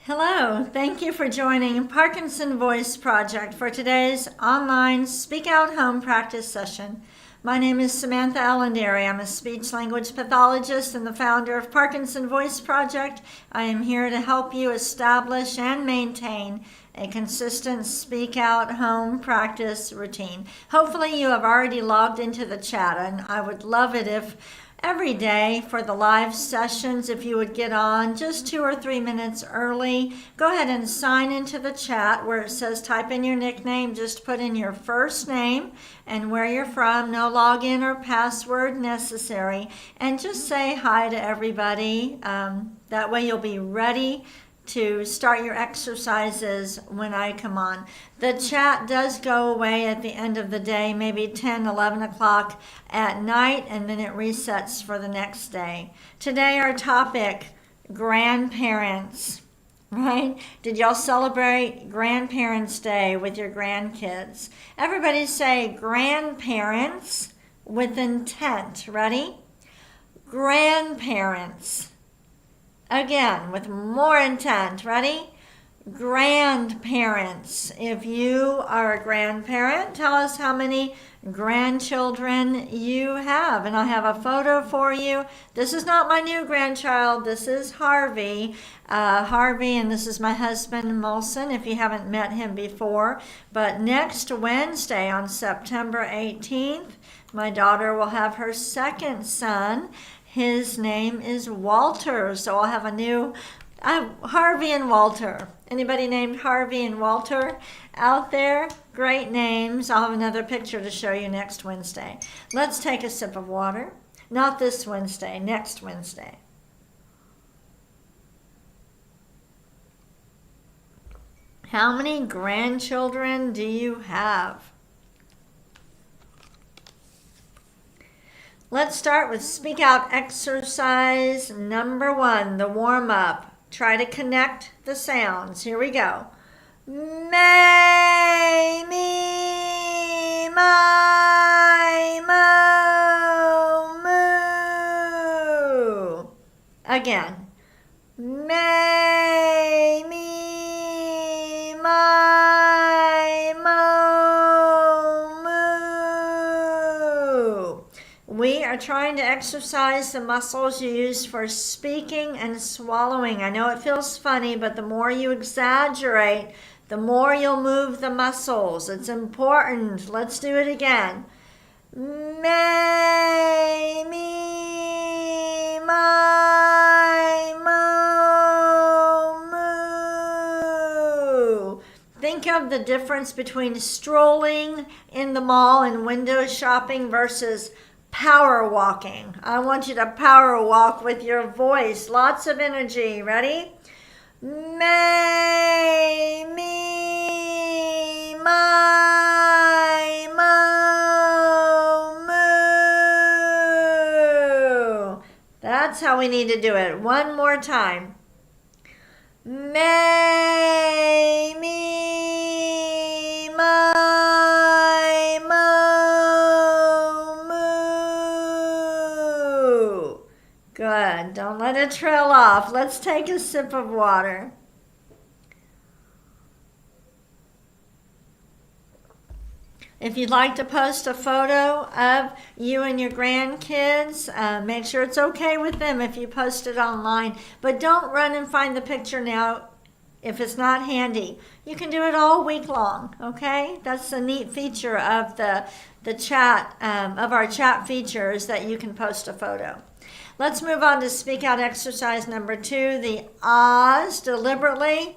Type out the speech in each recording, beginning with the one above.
Hello, thank you for joining Parkinson Voice Project for today's online Speak Out Home practice session. My name is Samantha Allendary. I'm a speech language pathologist and the founder of Parkinson Voice Project. I am here to help you establish and maintain a consistent Speak Out Home practice routine. Hopefully you have already logged into the chat, and I would love it if every day for the live sessions, if you would get on just 2 or 3 minutes early, go ahead and sign into the chat where it says type in your nickname. Just put in your first name and where you're from. No login or password necessary. And just say hi to everybody. That way you'll be ready to start your exercises when I come on. The chat does go away at the end of the day, maybe 10, 11 o'clock at night, and then it resets for the next day. Today our topic, grandparents, right? Did y'all celebrate Grandparents' Day with your grandkids? Everybody say grandparents with intent. Ready? Grandparents. Again, with more intent. Ready? Grandparents. If you are a grandparent, tell us how many grandchildren you have. And I have a photo for you. This is not my new grandchild. This is Harvey. And this is my husband, Molson, if you haven't met him before. But next Wednesday on September 18th, my daughter will have her second son. His name is Walter, so I'll have a new Harvey and Walter. Anybody named Harvey and Walter out there? Great names. I'll have another picture to show you next Wednesday. Let's take a sip of water. Not this Wednesday, next Wednesday. How many grandchildren do you have? Let's start with Speak Out exercise number 1, the warm-up. Try to connect the sounds. Here we go. May, me, my, mo, moo. Again. May, me, my, mo, moo. We are trying to exercise the muscles you use for speaking and swallowing. I know it feels funny, but the more you exaggerate, the more you'll move the muscles. It's important. Let's do it again. May, me, my, mo, moo. Think of the difference between strolling in the mall and window shopping versus power walking. I want you to power walk with your voice. Lots of energy. Ready? May, me, my, mo, moo. That's how we need to do it. One more time. May, me, my, mo, moo. Good. Don't let it trail off. Let's take a sip of water. If you'd like to post a photo of you and your grandkids, make sure it's okay with them if you post it online. But don't run and find the picture now if it's not handy. You can do it all week long, okay? That's a neat feature of the chat, of our chat features, that you can post a photo. Let's move on to Speak Out exercise number 2, the ahs. Deliberately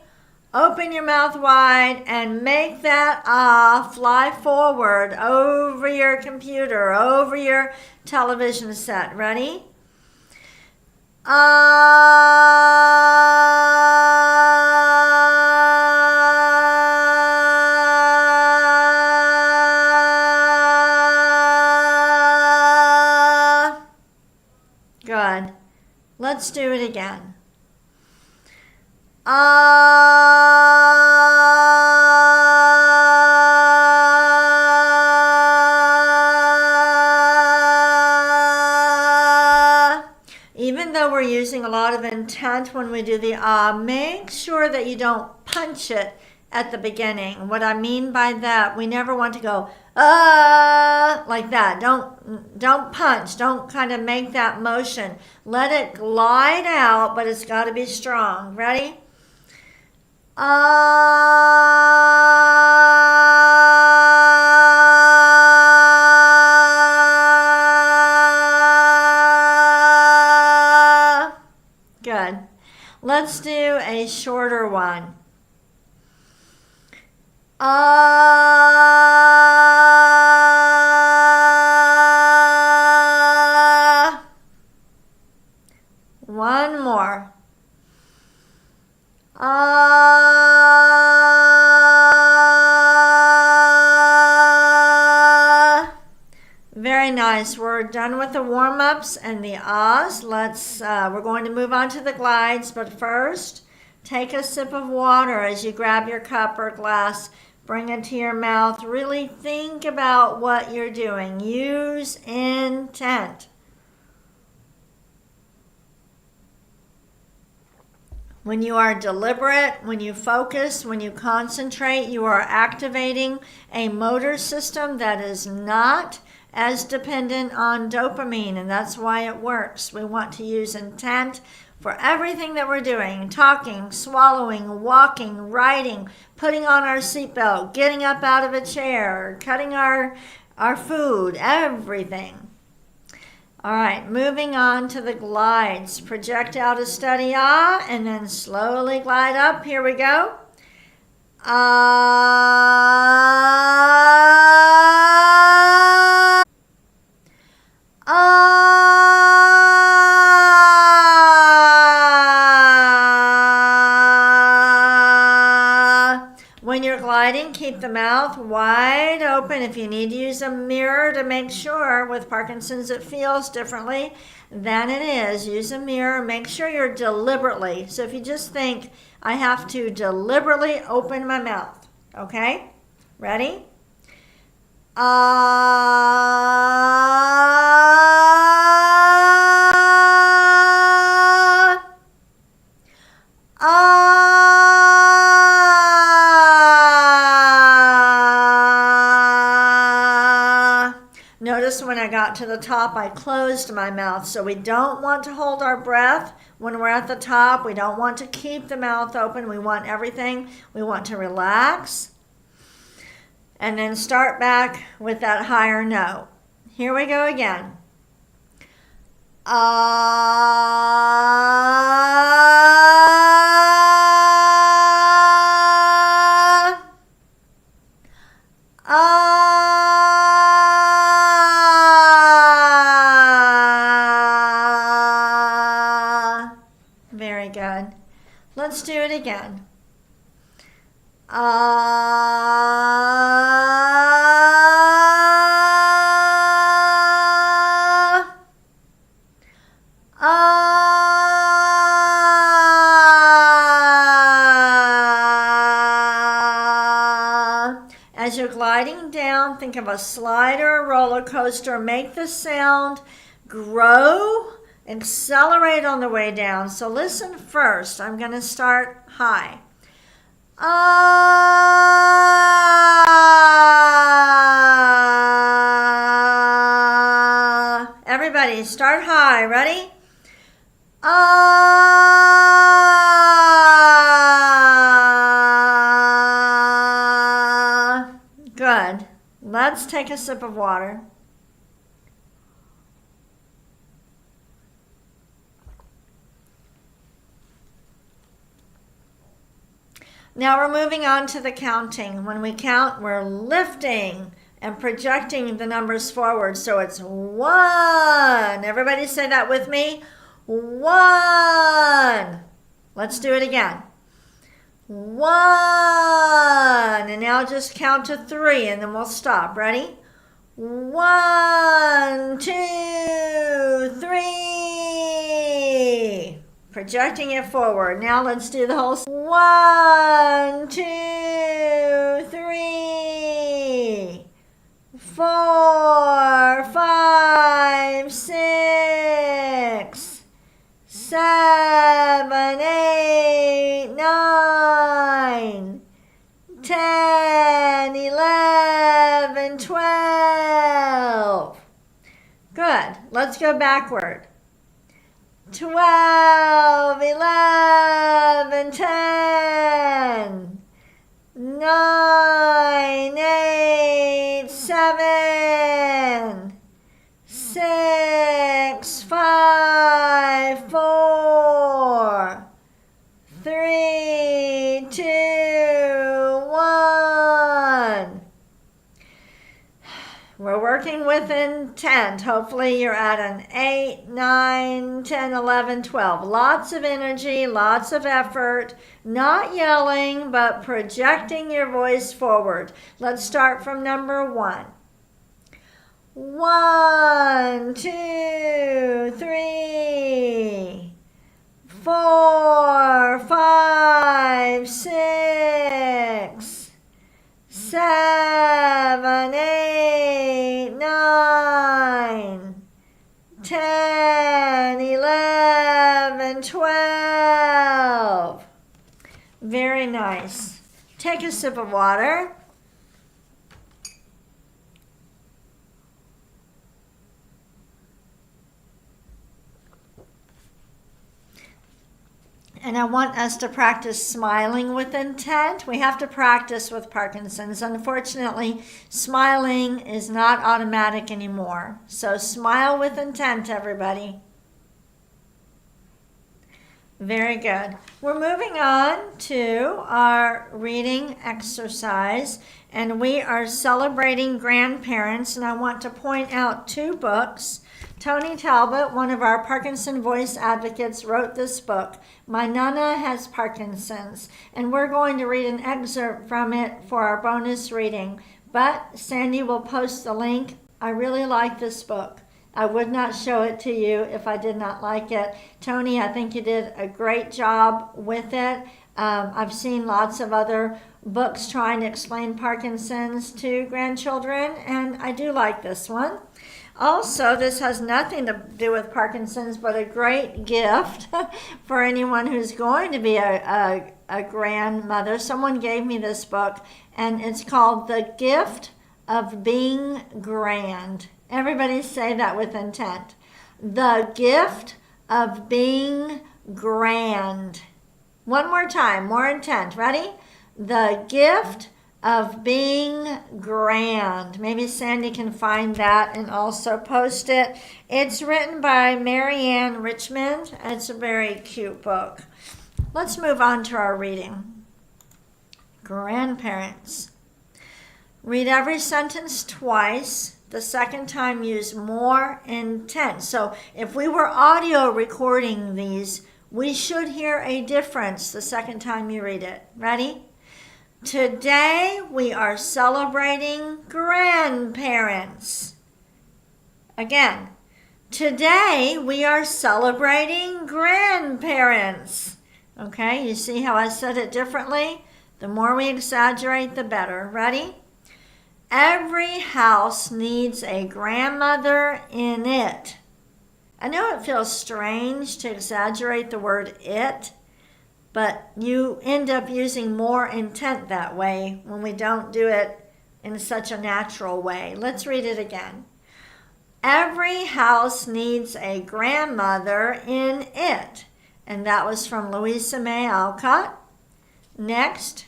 open your mouth wide and make that ah fly forward over your computer, over your television set. Ready? Ah. Good. Let's do it again. Even though though we're using a lot of intent when we do the ah, make sure that you don't punch it at the beginning. What I mean by that, we never want to go like that. Don't punch. Don't kind of make that motion. Let it glide out, but it's got to be strong. Ready? Good. Let's do a shorter one. One more. Very nice. We're done with the warm-ups and the ahs. We're going to move on to the glides, but first, take a sip of water as you grab your cup or glass. Bring it to your mouth. Really think about what you're doing. Use intent. When you are deliberate, when you focus, when you concentrate, you are activating a motor system that is not as dependent on dopamine, and that's why it works. We want to use intent for everything that we're doing: talking, swallowing, walking, writing, putting on our seatbelt, getting up out of a chair, cutting our food, everything. All right, moving on to the glides. Project out a steady ah, and then slowly glide up. Here we go. Ah. Ah. When you're gliding, keep the mouth wide open. If you need to use a mirror to make sure, with Parkinson's it feels differently than it is, use a mirror. Make sure you're deliberately. So if you just think, I have to deliberately open my mouth. Okay? Ready? Ah. Ah. Notice when I got to the top, I closed my mouth. So we don't want to hold our breath when we're at the top. We don't want to keep the mouth open. We want everything. We want to relax. And then start back with that higher note. Here we go again. Ah. Ah. Very good. Let's do it again. As you're gliding down, think of a slide or a roller coaster. Make the sound grow, accelerate on the way down. So listen first. I'm going to start high. Ah. Everybody, start high. Ready? Ah. Good. Let's take a sip of water. Now we're moving on to the counting. When we count, we're lifting and projecting the numbers forward. So it's 1. Everybody say that with me. 1. Let's do it again. 1. And now just count to 3 and then we'll stop. Ready? 1, 2, 3. Projecting it forward. Now let's do the whole 1, 2, 3, 4, 5, 6, 7, 8, 9, 10, 11, 12. Good. Let's go backward. 12, 11, 10, 9, 8, 7, 6, 5, 4, 3, 2, 1. We're working with intent. Hopefully you're at an 8, 9, 10, 11, 12. Lots of energy, lots of effort. Not yelling, but projecting your voice forward. Let's start from number 1. 1, 2, 3, 4, 5, 6, 7, 8, 9, 10, 11, 12. Very nice. Take a sip of water. And I want us to practice smiling with intent. We have to practice with Parkinson's. Unfortunately, smiling is not automatic anymore. So smile with intent, everybody. Very good. We're moving on to our reading exercise, and we are celebrating grandparents, and I want to point out 2 books. Tony Talbot, one of our Parkinson voice advocates, wrote this book, My Nana Has Parkinson's, and we're going to read an excerpt from it for our bonus reading. But Sandy will post the link. I really like this book. I would not show it to you if I did not like it. Tony, I think you did a great job with it. I've seen lots of other books trying to explain Parkinson's to grandchildren, and I do like this one. Also, this has nothing to do with Parkinson's, but a great gift for anyone who's going to be a grandmother. Someone gave me this book, and it's called The Gift of Being Grand. Everybody say that with intent. The Gift of Being Grand. One more time, more intent. Ready? The Gift of Being Grand. Maybe Sandy can find that and also post it. It's written by Marianne Richmond. It's a very cute book. Let's move on to our reading. Grandparents. Read every sentence twice. The second time use more intent. So if we were audio recording these, we should hear a difference the second time you read it. Ready? Today we are celebrating grandparents. Again, today we are celebrating grandparents. Okay, you see how I said it differently? The more we exaggerate, the better. Ready? Every house needs a grandmother in it. I know it feels strange to exaggerate the word it, but you end up using more intent that way when we don't do it in such a natural way. Let's read it again. Every house needs a grandmother in it. And that was from Louisa May Alcott. Next.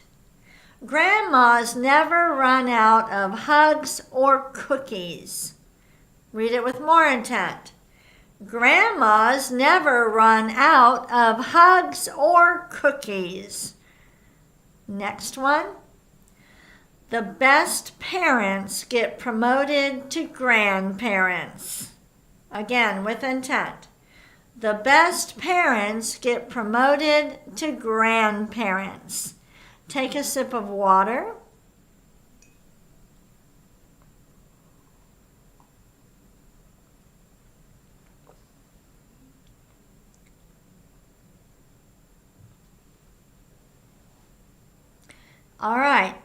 Grandmas never run out of hugs or cookies. Read it with more intent. Grandmas never run out of hugs or cookies. Next one. The best parents get promoted to grandparents. Again, with intent. The best parents get promoted to grandparents. Take a sip of water. All right.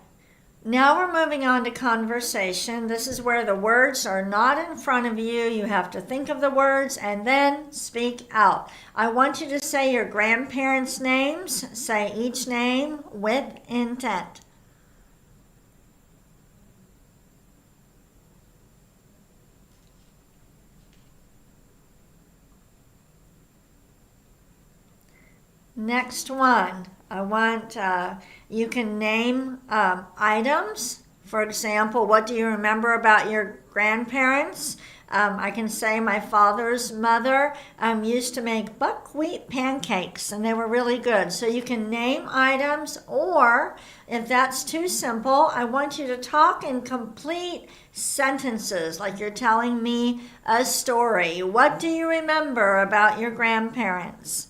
Now we're moving on to conversation. This is where the words are not in front of you. You have to think of the words and then speak out. I want you to say your grandparents' names. Say each name with intent. Next one, I want you can name items. For example, what do you remember about your grandparents? I can say my father's mother used to make buckwheat pancakes, and they were really good. So you can name items, or if that's too simple, I want you to talk in complete sentences, like you're telling me a story. What do you remember about your grandparents?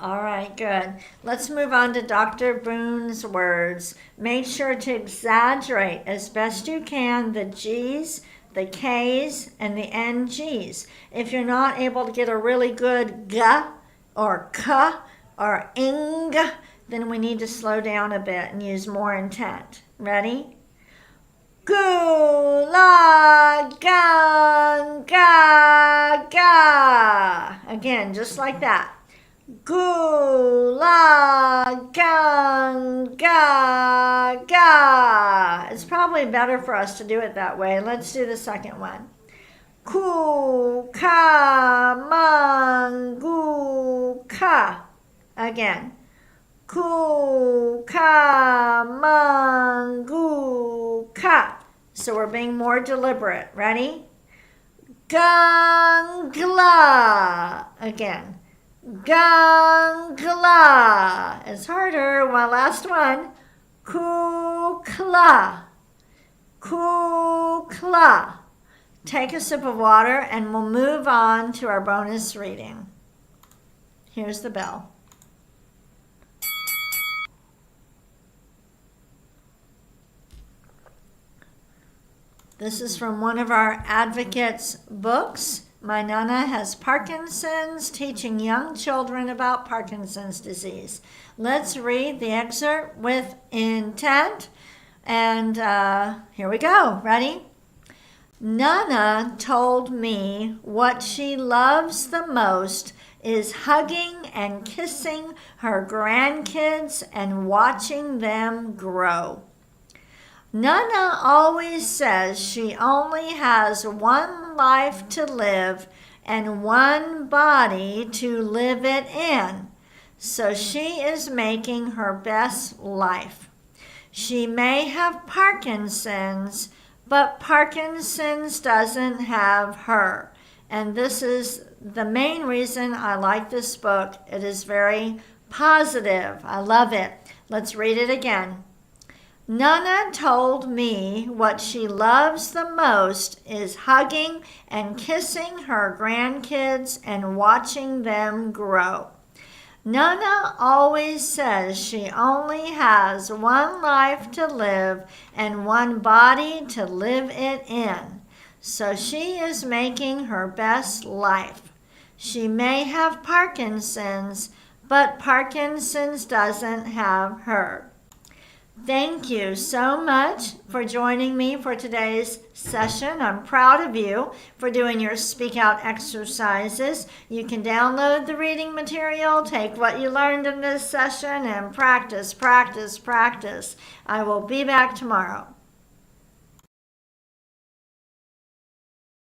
All right, good. Let's move on to Dr. Boone's words. Make sure to exaggerate as best you can the G's, the K's, and the NG's. If you're not able to get a really good G or K or ing, then we need to slow down a bit and use more intent. Ready? Gula gang ga ga. Again, just like that. Gula gang ga ga. It's probably better for us to do it that way. Let's do the second one. Ku ka mangu ka. Again. Ku ka mangu ka. So we're being more deliberate. Ready? Gangla. Again. Gangla. It's harder. Well, last one. Kukla. Kukla. Take a sip of water and we'll move on to our bonus reading. Here's the bell. This is from one of our advocates' books. My Nana has Parkinson's, teaching young children about Parkinson's disease. Let's read the excerpt with intent. And here we go. Ready? Nana told me what she loves the most is hugging and kissing her grandkids and watching them grow. Nana always says she only has one life to live and one body to live it in, so she is making her best life. She may have Parkinson's, but Parkinson's doesn't have her. And this is the main reason I like this book. It is very positive. I love it. Let's read it again. Nana told me what she loves the most is hugging and kissing her grandkids and watching them grow. Nana always says she only has one life to live and one body to live it in, so she is making her best life. She may have Parkinson's, but Parkinson's doesn't have her. Thank you so much for joining me for today's session. I'm proud of you for doing your Speak Out exercises. You can download the reading material, take what you learned in this session, and practice, practice, practice. I will be back tomorrow.